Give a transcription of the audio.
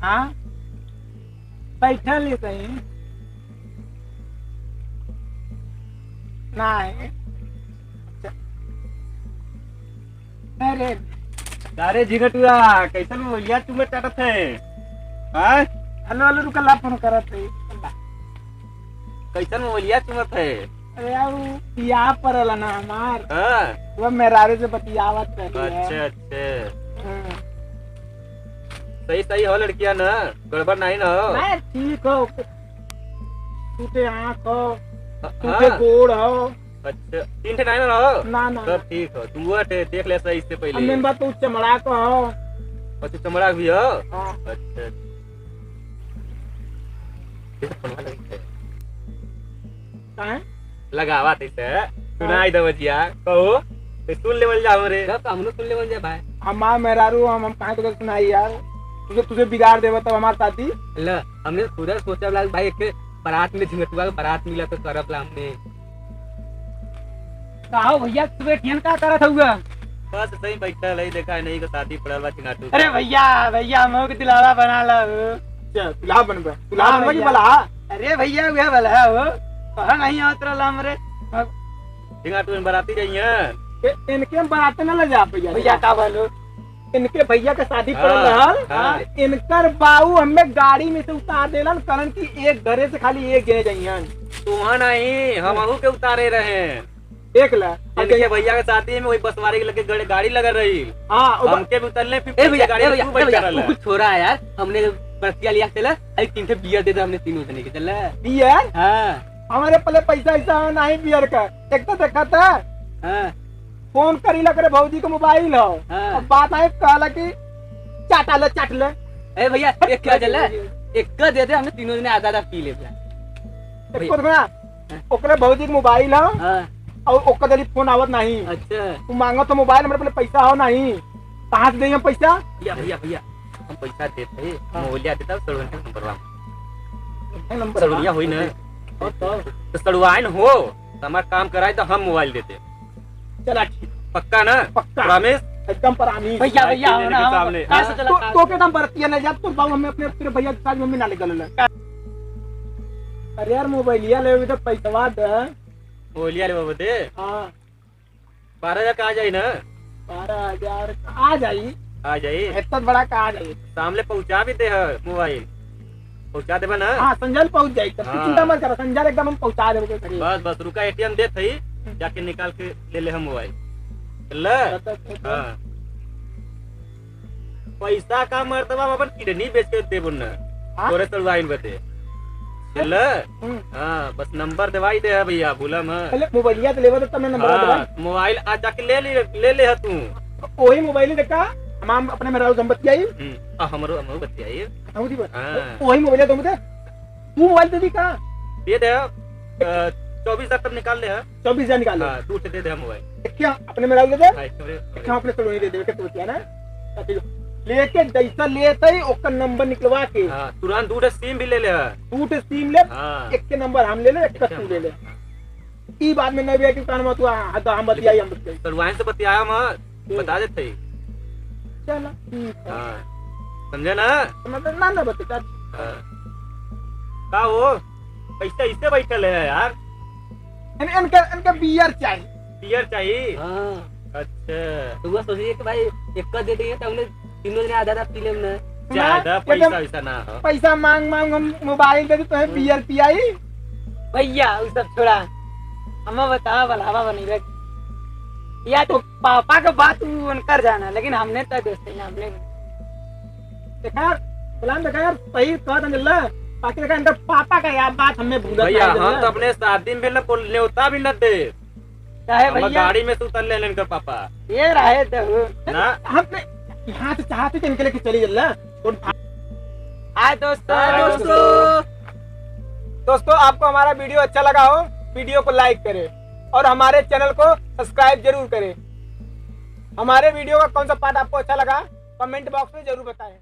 हाँ बैठल ही सही नहीं। अरे अरे झिंगटुआ कैसन मोलिया तुम्हें टटत है? हाँ हेलो हेलो रुकला फोन करत है। कैसन मोलिया चुमत है? अरे यार बियाह परल ना हमार हाँ वो मेहरारू से बतियावत रही है। अच्छा अच्छा हाँ। सही सही हो लड़किया ना, गड़बड़ नहीं ना हो? नहीं ठीक हो, टूटे आँख हो, टूटे हाँ गोड़ हो। अच्छा तीन ठे नहीं ना हो? ना ना सब ठीक हो, तू देख ले सही से अब पहले। मेन बात तो चमड़ा को हो। और तू चमड़ा भी हो? हाँ। अच्छा कहाँ? लगावा तैसे सुनाई दे बचिया कहो तो सुन लेवल जा हमरे। सब हमने सुन लेवल जा भाई। हमार मेहरारू हम कहाँ तो सुनाई यार, तुझे तुझे बिगाड़ देवे तब हमार शादी। ल हमने खुद सोचा ला भाई एक बारात में झिंगटुआ के बारात मिला तो करब ला हमने। कहो भैया तुम्हें ठियन का करत हुआ? बस सही बैठल है, देखा नहीं को शादी पड़ल बा चिंगाटू। अरे भैया भैया हम के दिलावा बना ला क्या दुल्हा बनबे? दुल्हा बनबे की भला? अरे भैया वे भला हो कहा नहीं आवत रहला हमरे चिंगाटू में बाराती जाइए। इनके हम बारात न ले जा भैया। भैया का बोलो इनके भैया के शादी पड़ल रहल। हाँ। इनकर बाऊ हमें गाड़ी में से उतार देलन कारण की एक घरे से खाली एक गिने जाइयन। तुम्हां नहीं हमहू के उतारे रहे एक ला इनके भैया के शादी में वही बसवारी के लगे गाड़ी लगा रही। हां हमके भी उतरले फिर भैया गाड़ी में बैठ रहल। कुछ छोड़ा है यार, हमने बरतिया लिया चला अरे तीन ठे बियर दे दे हमने तीनों जने के चला। बियर? हां हमारे पहले पैसा ऐसा नहीं बियर का। एक तो देखा था हां फोन करी ला करे भौजी का मोबाइल हो। हाँ। अब बात आई कहला कि चाट ले। ए भैया एक क्या चला एक का दे दे हमने तीनों जने आधा आधा पी ले भैया। देखो ना ओकरे भौजी का मोबाइल हो हां और ओकर जल्दी फोन आवत नहीं। अच्छा तू मांगो तो मोबाइल हमारे पहले पैसा हो नहीं कहाँ से देंगे पैसा? भैया भैया भैया हम पैसा देते हैं मोलिया देता सड़वन के नंबरवा नंबर सड़ुनिया होई ना तो सड़वाइन हो हमार काम कराए तो हम मोबाइल देते। चला ठीक पक्का ना? पक्का प्रॉमिस एकदम प्रॉमिस। भैया भैया के सामने। कैसे चला तो के दम बरतिया ले जा तो बाबू हमें अपने तेरे भैया के साथ मम्मी ना ले गल। अरे यार मोबाइलिया ले तो पैसा दे। मोलिया ले बदे हां 12,000 का आ जाई ना? 12,000 आ जाई। आ जाई इतना बड़ा का आ जाई। सामने पहुंचा भी दे मोबाइल पहुंचा देबा ना? हां संजल पहुंच जाई तो हाँ। चिंता मत कर संजल एकदम हम पहुंचा देबे करिए। बस बस रुका एटीएम दे थई जाके निकाल के ले ले हम मोबाइल ले। हाँ पैसा का मर्तबा अपन किडनी बेच के देबो ना हाँ? तोरे तड़वाइन बते ले। हाँ बस नंबर दवाई दे है भैया भूला मत। पहले मोबाइलिया तो लेवा तो मैं नंबर दे। हाँ मोबाइल आज जाके ले ले है तू। वही मोबाइल देखा हम अपने मेरा संपत्ति आई हमरो हमरो बतियाई। हम दी हाँ। वही मोबाइल तुम दे तू मोबाइल दे दी का दे दे 24,000 तक निकाल ले है। 24,000 निकाल ले। हाँ तू दे दे मोबाइल क्या अपने मेरा दे दे हाँ, इसमें- क्या अपने सलोनी दे दे के तू क्या ना लेके जैसा लेते ही ओकर नंबर निकलवा के हाँ तुरंत दूर सिम भी ले ले है। टू टे सिम ले। हाँ एक के नंबर हम ले ले एक का तू ले ले। ई बात में नहीं बेटी कान मत हुआ हम बतियाई हम बतियाई। तड़वाइन से बतियाया मत बता देते। चल ठीक है हाँ समझे ना? मतलब ना बता हाँ। का हो पैसा इससे बैठल है यार? इनका बियर चाहिए। बियर चाहिए? हां अच्छा तो वो सोचिए कि भाई एक का दे देंगे तो हमने तीनों जने आधा आधा पी लेम ना। ज्यादा पैसा वैसा ना हो। पैसा मांग हम मोबाइल दे दी तो है बियर पियाई। भैया वो सब छोड़ा हम बता भलावा बनी रे या तो पापा का बात उनकर जाना लेकिन हमने तो दोस्त है हमने देखा प्लान देखा यार सही कहा था बाकी देखा इनका पापा का यार बात हमें भूला भैया हम तो अपने शादी में न्योता भी न दे चाहे हम भैया गाड़ी में से उतर ले इनका पापा ये रहे तो ना। हमने यहाँ से चाहते थे इनके लेके चली जल्ला। हाय दोस्तों दोस्तों आपको हमारा वीडियो अच्छा लगा हो वीडियो को लाइक करें और हमारे चैनल को सब्सक्राइब जरूर करें। हमारे वीडियो का कौन सा पार्ट आपको अच्छा लगा कमेंट बॉक्स में जरूर बताएं।